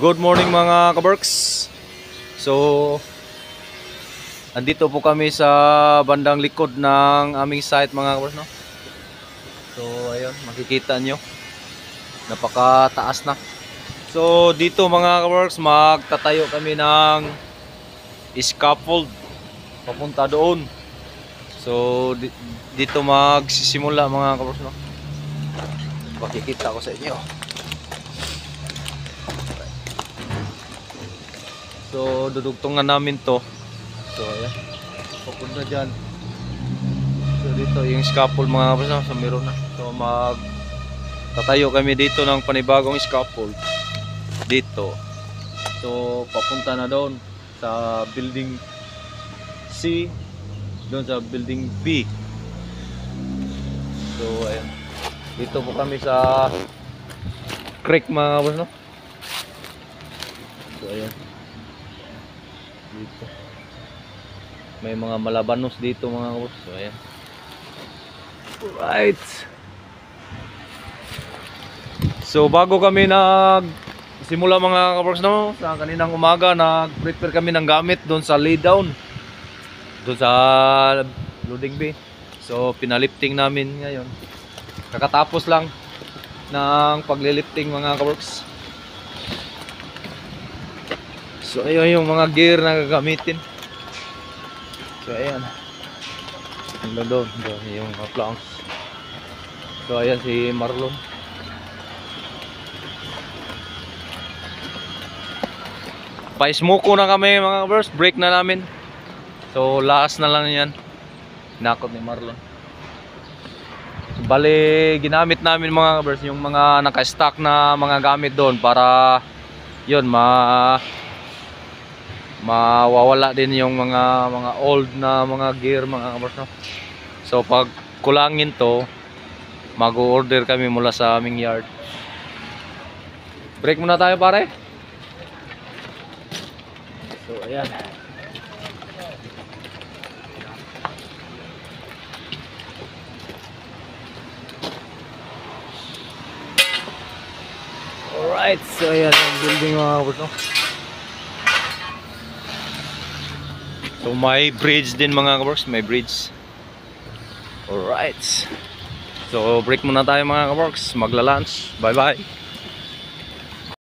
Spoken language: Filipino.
Good morning mga kabarks. So, andito po kami sa bandang likod ng aming site mga kabarks, no? So, ayun, makikita nyo. Napakataas na. So, dito mga kabarks, magtatayo kami ng scaffold papunta doon. So, dito magsisimula mga kabarks, no? Makikita ko sa inyo. So, dudugtungan namin to. So, ayan. Papunta dyan. So, dito yung scaffold mga kapatid. So, meron na. So, tatayo kami dito ng panibagong scaffold. Dito. So, papunta na doon sa building C. Doon sa building B. So, ayan. Dito po kami sa creek mga kapatid, no? So, ayan. Dito may mga malabanos dito mga boss. So ayan. Right. So bago kami simula mga kabarks, no, sa kaninang umaga nag-prepare kami ng gamit doon sa lay down doon sa loading bay. So pinalifting namin ngayon. Kakatapos lang ng paglilifting mga kabarks. So ayun yung mga gear na gagamitin. So ayan. Doon yung mga planks. So ayan si Marlon. Pa-smoke na kami mga bros. Break na namin. So last na lang yan. Nakot ni Marlon. So, bali ginamit namin mga bros yung mga naka-stock na mga gamit doon para yun mawawala din yung mga old na mga gear mga kabars, no? So pag kulangin to, mag-order kami mula sa aming yard. Break muna tayo pare. So ayan. Alright, so ayan ang building mga kabars, no? So may bridge din mga kabarks, may bridge. Alright. So break muna tayo mga kabarks, magla-lunch. Bye bye.